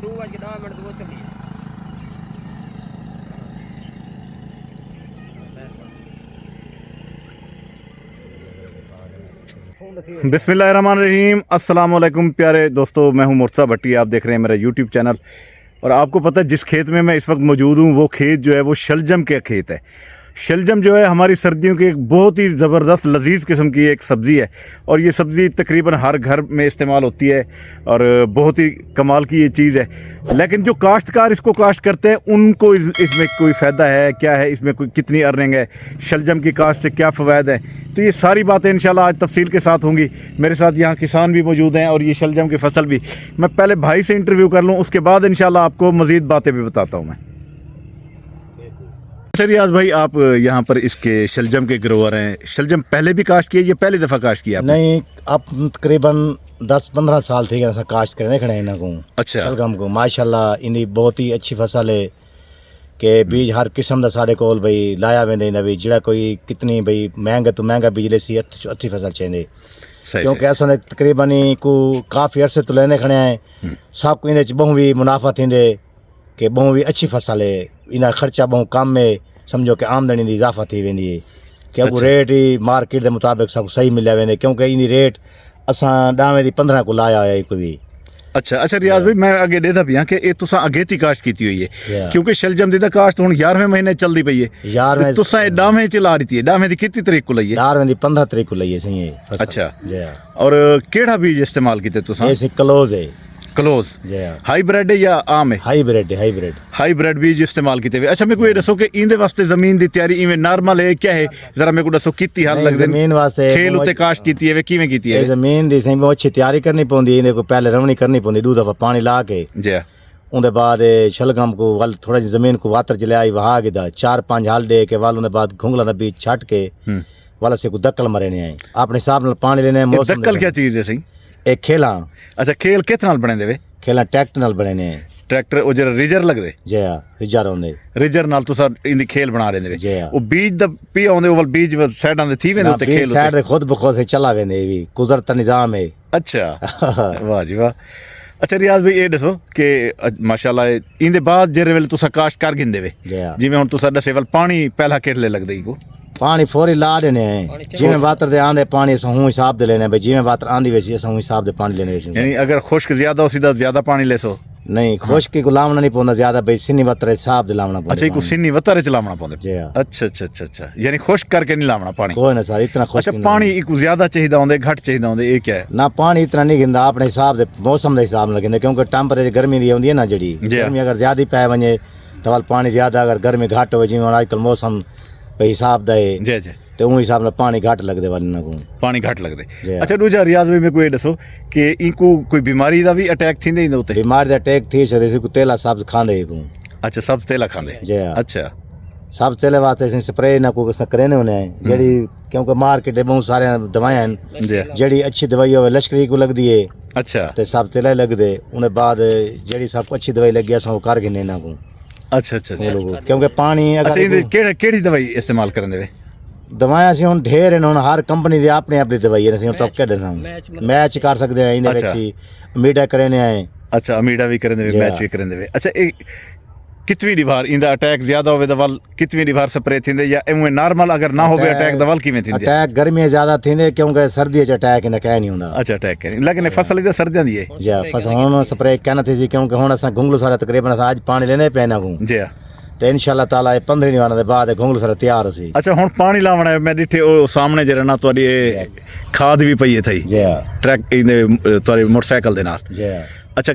2:10 वो चली बिस्मिल्लाहिर्रहमानिर्रहीम। अस्सलाम वालेकुम प्यारे दोस्तों, मैं हूं मुर्तज़ा भट्टी। आप देख रहे हैं मेरा यूट्यूब चैनल। और आपको पता है जिस खेत में मैं इस वक्त मौजूद हूं वो खेत जो है वो शलजम का खेत है। शलजम जो है हमारी सर्दियों की एक बहुत ही ज़बरदस्त लजीज़ किस्म की एक सब्ज़ी है और ये सब्ज़ी तकरीबन हर घर में इस्तेमाल होती है और बहुत ही कमाल की ये चीज़ है। लेकिन जो काश्तकार इसको काश्त करते हैं उनको इसमें कोई फ़ायदा है क्या है, इसमें कोई कितनी अर्निंग है, शलजम की काश्त से क्या फ़वाद है, तो ये सारी बातें इंशाल्लाह आज तफसील के साथ होंगी। मेरे साथ यहाँ किसान भी मौजूद हैं और ये शलजम की फसल भी। मैं पहले भाई से इंटरव्यू कर लूँ, उसके बाद इंशाल्लाह आपको मज़ीद बातें भी बताता हूँ मैं। अच्छा रियाज भाई, आप यहाँ पर इसके शलजम के ग्रोवर हैं। शलजम पहले भी काश्त किए, ये पहली दफ़ा काश्त किया आपने? नहीं, अब तकरीबन 10-15 साल थी असां काश्त करने खड़े इन्हां को। अच्छा। शलगम को माशाल्लाह इनकी बहुत ही अच्छी फसल है कि बीज हर किस्म का साढ़े कोल भाई लाया वेंदे इन्हां बीज, जेड़ा कोई कितनी भाई महंगा तो महंगा बीज लेसी अच्छी फसल चाहिए। क्योंकि असां ने तकरीबन ही को काफ़ी अरसे तो लेने खड़े हैं, सब को इन बहु भी मुनाफा थींदे कि बहु भी अच्छी फसल है, इन्हां खर्चा बहु कम है, समझो कि आमदनी की इजाफा थी वेंदी है कि अब रेट ही मार्केट के मुताबिक सब सही मिलिया वेंदे। क्योंकि इन रेट असां 10 की 15 को लाया है कोई भी। अच्छा अच्छा रियाज भाई, मैं अगे देता पिया कि ये तुसां अगे ती काश्त कीती हुई है, क्योंकि शलजम दी काश्त हुण 11वें महीने चलदी पई है। 11वें तुसां 10वें च ला रही है। 10वें दी कितनी तारीख को लई है? 11वें दी 15 तारीख को लई है सही है। अच्छा। और केड़ा बीज इस्तेमाल कीते तुसां? ये क्लोज है। क्लोज हाईब्रिड है या आम है? हाईब्रिड हाईब्रिड बीज इस्तेमाल किते हुए। अच्छा, मेरे को ये दसो कि इंदे वास्ते जमीन दी तैयारी इवें नॉर्मल है क्या है, जरा मेरे को दसो कितनी हाल लगदे जमीन वास्ते खेल उते काश्त कीती है किवें कीती है? जमीन दी सही अच्छी तैयारी करनी पौंदी, इने को पहले रवनी करनी पौंदी, 2 दफा पानी ला के जी। उनके बाद शलगम को वल थोड़ा जी जमीन को वातर जलाई वहा के 4-5 हाल दे के वाल उनके बाद घुंगला दा बीज छट के वाला से को दक्कल मरेने है अपने हिसाब नाल पानी लेने। मौसम दक्कल क्या चीज है सही? एक खेला। अच्छा, खेल कित नाल बने देवे? खेला ट्रैक्टर नाल बने ने। ट्रैक्टर ओ जरा रिजर लगदे? जी हां, रिजर होंदे। रिजर नाल तुसा इंदी खेल बना रहे देवे? जी हां। ओ बीज दा पी आउंदे ओवल बीज साइडां दे थी वेंदे उते खेल उते साइड दे खुद बखुद से चला वेंदे भी कुदरत दा निजाम है। अच्छा वाह जी वाह। अच्छा रियाज भाई, ये दसो कि माशाल्लाह इंदे बाद जेरे वेले तुसा काश्त कर गिंदे वे, जिवें हुण तुसा दसे वल पानी पहला केड़ले लगदे को? पानी फौरी ला देने हैं, जिवें वातर दे आंदे पानी असां हूं हिसाब दे लेने भाई, जिवें वातर आंदी वैसी असां हूं हिसाब दे पानी लेने वैसी। यानी अगर खुश्क ज्यादा हो सीधा ज्यादा पानी लेसो? नहीं, खुश्क को लावना नहीं पौंदा ज्यादा भाई, सिन्नी वातर हिसाब दे लावना पौंदा। अच्छा, को सिन्नी वातर च लावना पौंदा? जी हां। अच्छा अच्छा अच्छा अच्छा, यानी खुश्क करके नहीं लावना पानी? कोई ना सर, इतना खुश्क। अच्छा, पानी को ज्यादा चाहिदा होंदे घट चाहिदा होंदे, ये क्या है? ना पानी इतना नहीं गिंदा, अपने हिसाब दे मौसम दे हिसाब नाल गिंदे, क्योंकि टेंपरेचर गर्मी दी होंदी है ना, जड़ी गर्मी अगर ज्यादा पै वने तो वाल पानी ज्यादा, अगर गर्मी घट हो जिवें आजकल मौसम पे हिसाब दा है जी जी, तो उस हिसाब नाल पानी घट लगदे वाले ना को पानी घट लगदे। अच्छा दूजा रियाज भाई, मेरे को ये दसो कि इनको कोई बीमारी दा भी अटैक थींदे इंदे उते? बीमारी दा अटैक थी सकदे को तेला सब्ज खांदे को। अच्छा, सब्ज तेला खांदे? जी। अच्छा, सब तेले वास्ते असीं स्प्रे ना को करने होने हैं, जेड़ी क्योंकि मार्केट में बहुत सारे दवाएं हैं, जेड़ी अच्छी दवाई होवे लश्करी को लगदी है। अच्छा, ते सब तेले लगदे उन बाद जेड़ी सब अच्छी दवाई लगी असां कर गिने ना को। अच्छा अच्छा अच्छा, क्योंकि पानी अगर अच्छा केड़ी दवाई इस्तेमाल करन देवे? दवाएं असीं हुण ढेर हैं, हर कंपनी दी अपनी अपनी दवाई है, असीं तो केड़े ना मैच कर सकदे हैं इने विच ही अमीडा करने आए। अच्छा, अमीडा भी करन देवे, मैच भी करन देवे। अच्छा, कितवी दीवार इंदा अटैक ज्यादा होवे दवाल कितवी दीवार स्प्रे थिंदे या एवे नॉर्मल अगर ना होवे अटैक दवाल किवें थिंदे? अटैक गर्मी ज्यादा थिंदे क्योंकि सर्दी च अटैक इंदा कह नहीं हुंदा। अच्छा, अटैक लेकिन फसल इधर सर्दियां दी है जी। फसल हुण स्प्रे कहना थी क्योंकि हुण असां घुंगलू सारा तकरीबन असां आज पानी लेने पैना को जी, तो इंशाल्लाह ताला 15 दिन दे बाद घुंगलू सारा तैयार हो सी। अच्छा, हुण पानी लावना है, मैं डिठे ओ सामने जरा ना तुहाडी खाद भी पई है थई जी, ट्रैक इंदे तुहाडी मोटरसाइकिल दे नाल जी। अच्छा,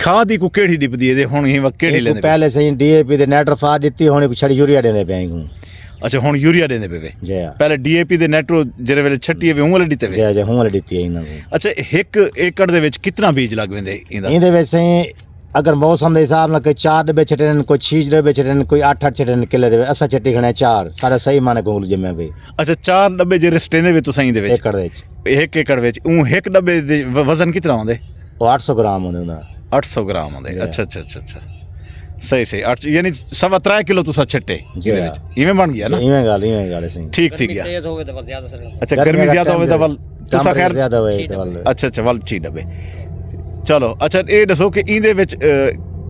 खाद ही को केड़ी डिपदी है हुण ही वक्त केड़ी लेंदे? पहले सही डीएपी दे नाइट्रोफॉस दित्ती, हुण को छड़ी यूरिया देंदे पे को। अच्छा, हुण यूरिया देंदे पे जी। पहले डीएपी दे नाइट्रो जेरे वेले छट्टी है हुण वाले दित्ते वे जी, हुण वाले दित्ती है इना को। अच्छा, 1 एकड़ दे विच कितना बीज लग वेंदे इंदा? इंदे विच सही अगर मौसम दे हिसाब नाल कोई 4 डब्बे छटन, कोई 6 डब्बे छटन, कोई 8-8 छटन किले दे असा छट्टी खणे 4 सारा सही माने गोल जमे वे। अच्छा, 4 डब्बे जे स्टेने वे तुसां दे विच एकड़ दे 1 एकड़ विच ऊ 1 डब्बे दे वजन कितना होंदे? वो 800 ग्राम होंदे उंदा। 800 ग्राम होंदे? अच्छा अच्छा अच्छा अच्छा, सही सही। 8 यानी 3.25 किलो तुसा छट्टे जिदे विच इवें बन गया ना? इवें गल सही, ठीक ठीक गया। तेज होवे तो वल ज्यादा सर। अच्छा, गर्मी ज्यादा होवे तो वल तुसा खैर ज्यादा होवे तो वल। अच्छा अच्छा, वल 6 डब्बे चलो अच्छा ये दसो कि इहदे विच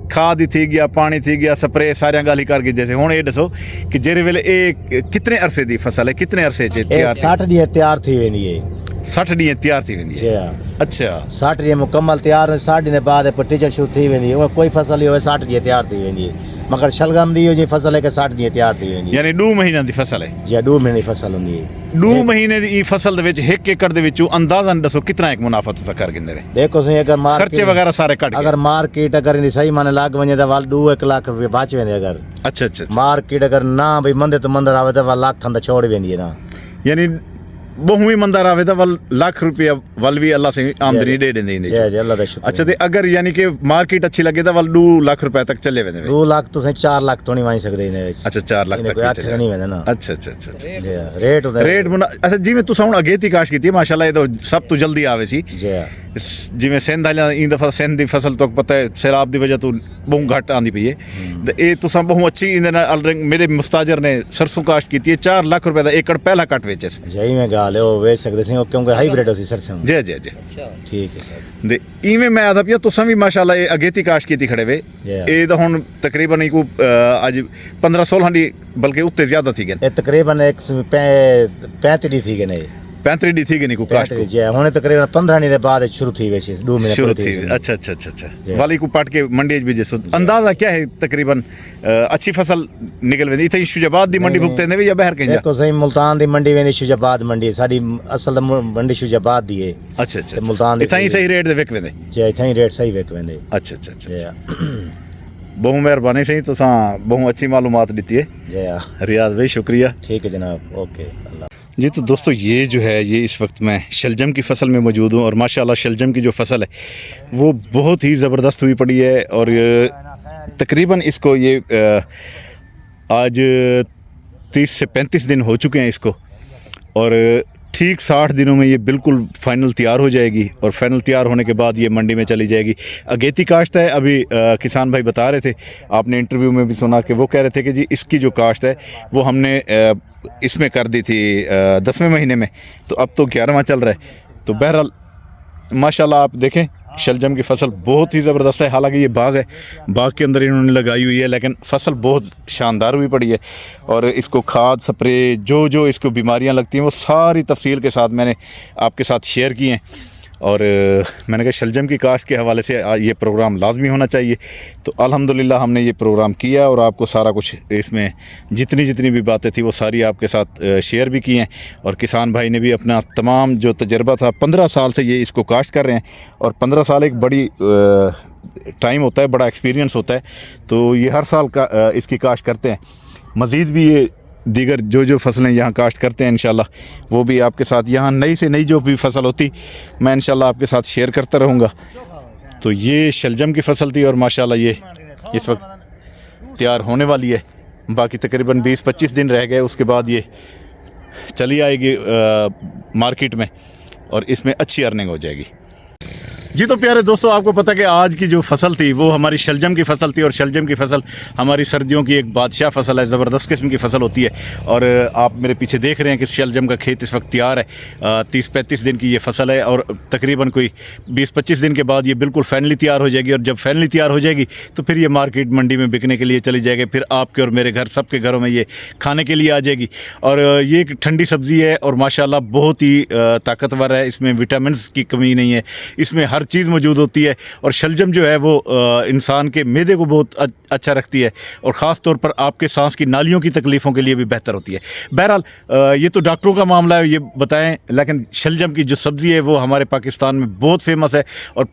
खाद ही थी गया, पानी थी गया, स्प्रे सारिया गल ही कर गई। जैसे हुण ये दसो कि जेरे वेले ये कितने अरसे दी फसल है, कितने अरसे च तैयार? 60 डी तैयार थी वेंदी है। 60 डी तैयार थी वेंदी है। अच्छा 60 डी मुकम्मल तैयार, 60 डी बाद टीचर शुरू थी वेंदी है। कोई फसल ही हो 60 डी तैयार थी वेंदी है, मगर शलगम दी जी फसल है कि 60 डी तैयार थी वेंदी है। यानी 2 महीने दी फसल है जी, 2 महीने दी फसल हुंदी है। 2 महीने दी फसल दे विच 1 एकड़ दे विचों अंदाज़न दसो कितना एक मुनाफा तुसा कर गिंदे वे? देखो सही अगर मार्केट खर्चे वगैरह सारे कट अगर मार्केट अगर इनकी सही माने लाग वने तो वाल 2-1 लाख रुपया बच वेंदे। अगर अच्छा अच्छा मार्केट अगर ना भाई मंदे तो मंदर आवे तो वाल लाख खंदा छोड़ वेंदी है ना। यानी बहु ही मंदार आवे तो वल लाख रुपया वल भी अल्लाह से आमदनी दे देंदे इंदे। जय जय अल्लाह दा शुक्र। अच्छा ते अगर यानी कि मार्केट अच्छी लगे तो वल 2 लाख रुपए तक चले वेंदे वे? 2 लाख तो 4 लाख तो नहीं वाई सकदे इने विच। अच्छा 4 लाख तक कोई आख नहीं वेंदा ना। अच्छा अच्छा अच्छा अच्छा रेट होता रेट अच्छा जिवें तुसा हुण अगेती काश कीती है माशाल्लाह, ये तो सब तो जल्दी आवे सी। जी जिवें सिंध वाला इन दफा सिंध दी फसल तो पता है सैलाब दी वजह तो बहुत घट आंदी पई है, ते ये तुसा बहुत अच्छी इंदे नाल मेरे मुस्ताजर ने सरसों काश्त कीती है। 4 लाख रुपए दा एकड़ पहला कट वेचे सी। जई में गाल है ओ वेच सकदे सी क्योंकि हाइब्रिड होसी सरसों। जी जी जी अच्छा ठीक है सर। ते इवें मैं आदा पिया तुसा भी माशाल्लाह ये अगेती काश्त कीती खड़े वे। ये तो हुण तकरीबन को अज 15-16 दी बल्कि उत्ते ज्यादा थी गए। ये तकरीबन 35 दी थी गए। 35 डी थी गई को काश्त को। जी हुन तकरीबन 15 दी दे बाद शुरू थी वेची 2 महीने शुरू थी। अच्छा अच्छा अच्छा अच्छा वाली को पाट के मंडी भी जैसो अंदाजा क्या है तकरीबन अच्छी फसल निकल वेंदी इथे शुजाबाद दी मंडी भुगते ने या बाहर कहीं? देखो सही मुल्तान दी मंडी वेंदी शुजाबाद मंडी साडी असल मंडी शुजाबाद दी है। अच्छा अच्छा मुल्तान दी इथे ही सही रेट दे विक वेंदे? जी इथे ही रेट सही विक वेंदे। अच्छा अच्छा अच्छा बहुत मेहरबानी सही तुसा बहुत अच्छी मालूमात दी है। जी रियाज भाई शुक्रिया। ठीक है जनाब ओके। जी तो दोस्तों ये जो है ये इस वक्त मैं शलजम की फसल में मौजूद हूँ और माशाल्लाह शलजम की जो फसल है वो बहुत ही ज़बरदस्त हुई पड़ी है और तकरीबन इसको ये आज 30 से 35 दिन हो चुके हैं इसको और ठीक 60 दिनों में ये बिल्कुल फाइनल तैयार हो जाएगी और फाइनल तैयार होने के बाद ये मंडी में चली जाएगी। अगेती काश्त है। अभी किसान भाई बता रहे थे, आपने इंटरव्यू में भी सुना कि वो कह रहे थे कि जी इसकी जो काश्त है वो हमने इसमें कर दी थी 10वें महीने में, तो अब तो 11वां चल रहा है। तो बहरहाल माशाल्लाह आप देखें शलजम की फसल बहुत ही ज़बरदस्त है। हालांकि ये बाग है, बाग के अंदर इन्होंने लगाई हुई है लेकिन फसल बहुत शानदार हुई पड़ी है और इसको खाद स्प्रे जो जो इसको बीमारियां लगती हैं वो सारी तफसील के साथ मैंने आपके साथ शेयर की हैं और मैंने कहा शलजम की काश्त के हवाले से ये प्रोग्राम लाजमी होना चाहिए। तो अल्हम्दुलिल्लाह हमने ये प्रोग्राम किया और आपको सारा कुछ इसमें जितनी भी बातें थी वो सारी आपके साथ शेयर भी की हैं और किसान भाई ने भी अपना तमाम जो तजर्बा था 15 साल से ये इसको काश्त कर रहे हैं और 15 साल एक बड़ी टाइम होता है, बड़ा एक्सपीरियंस होता है। तो ये हर साल का इसकी काश्त करते हैं। मज़ीद भी ये दीगर जो फसलें यहाँ काश्त करते हैं इंशाल्लाह वो भी आपके साथ यहाँ नई से नई जो भी फसल होती मैं इंशाल्लाह आपके साथ शेयर करता रहूँगा। तो ये शलजम की फसल थी और माशाल्लाह ये इस वक्त तैयार होने वाली है। बाकी तकरीबन 20-25 दिन रह गए, उसके बाद ये चली आएगी मार्केट में और इसमें अच्छी अर्निंग हो जाएगी। जी तो प्यारे दोस्तों आपको पता कि आज की जो फसल थी वो हमारी शलजम की फसल थी और शलजम की फसल हमारी सर्दियों की एक बादशाह फसल है, ज़बरदस्त किस्म की फसल होती है। और आप मेरे पीछे देख रहे हैं कि शलजम का खेत इस वक्त तैयार है। 30-35 दिन की ये फसल है और तकरीबन कोई 20-25 दिन के बाद ये बिल्कुल फाइनली तैयार हो जाएगी और जब फाइनली तैयार हो जाएगी तो फिर ये मार्केट मंडी में बिकने के लिए चली जाएगी। फिर आपके और मेरे घर सबके घरों में ये खाने के लिए आ जाएगी। और ये एक ठंडी सब्ज़ी है और माशाल्लाह बहुत ही ताकतवर है, इसमें विटामिन की कमी नहीं है, इसमें हर चीज़ मौजूद होती है। और शलजम जो है वो इंसान के मैदे को बहुत अच्छा रखती है और ख़ास तौर पर आपके सांस की नालियों की तकलीफ़ों के लिए भी बेहतर होती है। बहरहाल ये तो डॉक्टरों का मामला है, ये बताएं, लेकिन शलजम की जो सब्ज़ी है वो हमारे पाकिस्तान में बहुत फेमस है और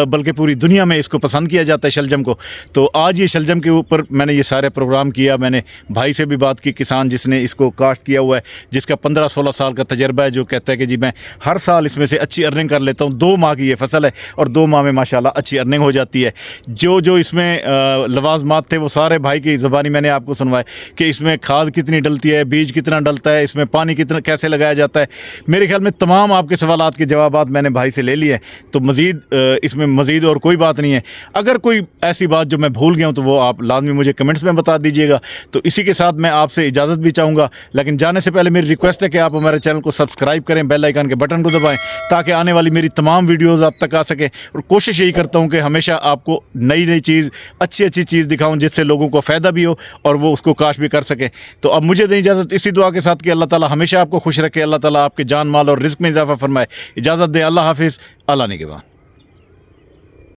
बल्कि पूरी दुनिया में इसको पसंद किया जाता है शलजम को। तो आज ये शलजम के ऊपर मैंने ये सारे प्रोग्राम किया। मैंने भाई से भी बात की, किसान जिसने इसको काश्त किया हुआ है, जिसका 15-16 साल का तजर्बा है, जो कहता है कि जी मैं हर साल इसमें से अच्छी अर्निंग कर लेता हूँ। 2 माह की ये फसल है और 2 माह में माशाल्लाह अच्छी अर्निंग हो जाती है। जो इसमें लवाजमात थे वो सारे भाई की ज़बानी मैंने आपको सुनवाए कि इसमें खाद कितनी डलती है, बीज कितना डलता है, इसमें पानी कितना कैसे लगाया जाता है। मेरे ख्याल में तमाम आपके सवालात के जवाबात मैंने भाई से ले लिए हैं। तो मज़ीद इसमें मज़ीद और कोई बात नहीं है। अगर कोई ऐसी बात जो मैं भूल गया हूँ तो वो आप लाजमी मुझे कमेंट्स में बता दीजिएगा। तो इसी के साथ मैं आपसे इजाज़त भी चाहूँगा, लेकिन जाने से पहले मेरी रिक्वेस्ट है कि आप हमारे चैनल को सब्सक्राइब करें, बेल आइकन के बटन को दबाएँ ताकि आने वाली मेरी तमाम वीडियोज़ आप तक दिखा सकें, और कोशिश यही करता हूँ कि हमेशा आपको नई नई चीज़, अच्छी अच्छी चीज़ दिखाऊँ जिससे लोगों को फ़ायदा भी हो और वो उसको काश भी कर सकें। तो अब मुझे दें इजाज़त इसी दुआ के साथ कि अल्लाह ताला हमेशा आपको खुश रखे, अल्लाह ताला आपके जान माल और रिज़्क़ में इजाफ़ा फरमाए। इजाज़त दें, अल्लाह हाफिज़, अल्लाह निगहबान।